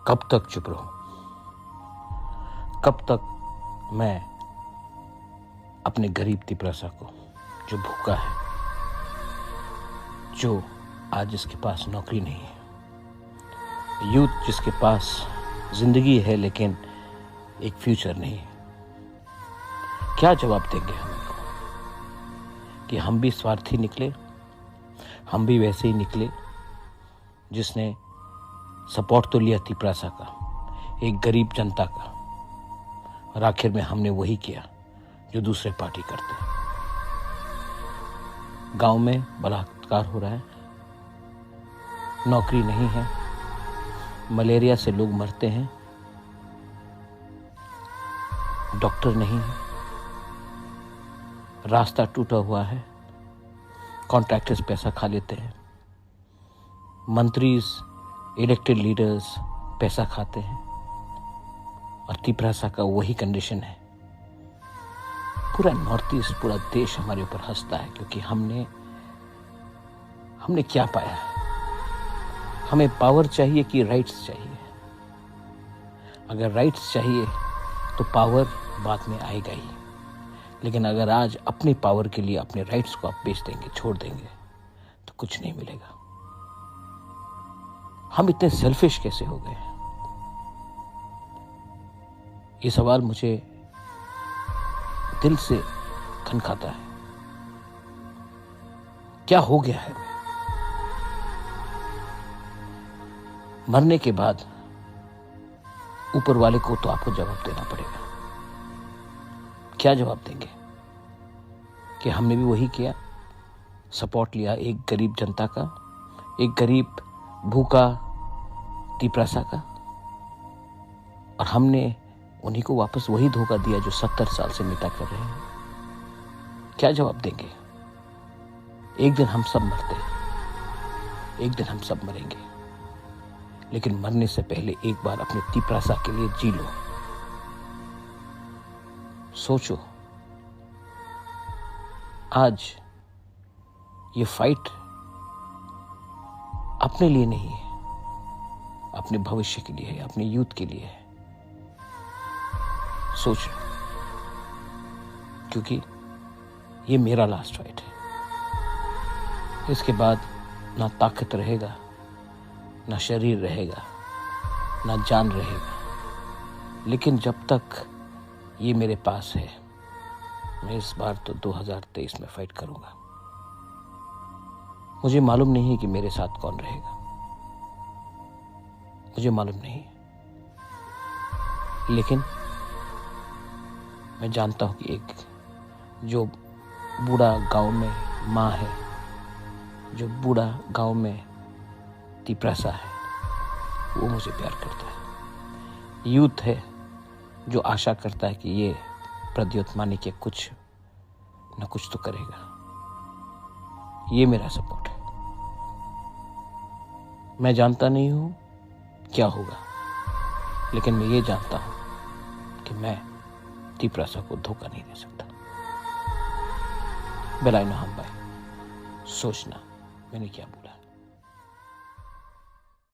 कब तक चुप रहूं? कब तक मैं अपने गरीब तिपरासा को, जो भूखा है, जो आज जिसके पास नौकरी नहीं है, यूथ जिसके पास जिंदगी है लेकिन एक फ्यूचर नहीं है, क्या जवाब देंगे हम इनको? कि हम भी स्वार्थी निकले, हम भी वैसे ही निकले जिसने सपोर्ट तो लिया तिपरासा का, एक गरीब जनता का, और आखिर में हमने वही किया जो दूसरे पार्टी करते हैं। गांव में बलात्कार हो रहा है, नौकरी नहीं है, मलेरिया से लोग मरते हैं, डॉक्टर नहीं है, रास्ता टूटा हुआ है, कॉन्ट्रैक्टर्स पैसा खा लेते हैं, मंत्रीज, इलेक्टेड लीडर्स पैसा खाते हैं, और तिपरासा का वही कंडीशन है। पूरा नॉर्थ ईस्ट, पूरा देश हमारे ऊपर हंसता है क्योंकि हमने क्या पाया है? हमें पावर चाहिए कि राइट्स चाहिए? अगर राइट्स चाहिए तो पावर बाद में आएगा ही, लेकिन अगर आज अपनी पावर के लिए अपने राइट्स को आप बेच देंगे, छोड़ देंगे, तो कुछ नहीं मिलेगा। हम इतने सेल्फिश कैसे हो गए? ये सवाल मुझे दिल से खनखाता है। क्या हो गया है? मरने के बाद ऊपर वाले को तो आपको जवाब देना पड़ेगा। क्या जवाब देंगे? कि हमने भी वही किया, सपोर्ट लिया एक गरीब जनता का, एक गरीब भूखा तिपरासा का, और हमने उन्हीं को वापस वही धोखा दिया जो 70 साल से नेता कर रहे हैं। क्या जवाब देंगे? एक दिन हम सब मरते हैं, एक दिन हम सब मरेंगे, लेकिन मरने से पहले एक बार अपने तिपरासा के लिए जी लो। सोचो, आज ये फाइट अपने लिए नहीं है, अपने भविष्य के लिए है, अपने यूथ के लिए है। सोच लो, क्योंकि ये मेरा लास्ट फाइट है। इसके बाद ना ताकत रहेगा, ना शरीर रहेगा, ना जान रहेगा, लेकिन जब तक ये मेरे पास है, मैं इस बार तो 2023 में फाइट करूंगा। मुझे मालूम नहीं है कि मेरे साथ कौन रहेगा, मुझे मालूम नहीं, लेकिन मैं जानता हूं कि एक जो बूढ़ा गांव में माँ है, जो बूढ़ा गांव में तिपरासा है, वो मुझे प्यार करता है। यूथ है जो आशा करता है कि ये प्रद्योत मानिक कुछ न कुछ तो करेगा। ये मेरा सपोर्ट है। मैं जानता नहीं हूं क्या होगा, लेकिन मैं ये जानता हूं कि मैं तिपरासा को धोखा नहीं दे सकता। बेलाइनो हम भाई, सोचना मैंने क्या बोला।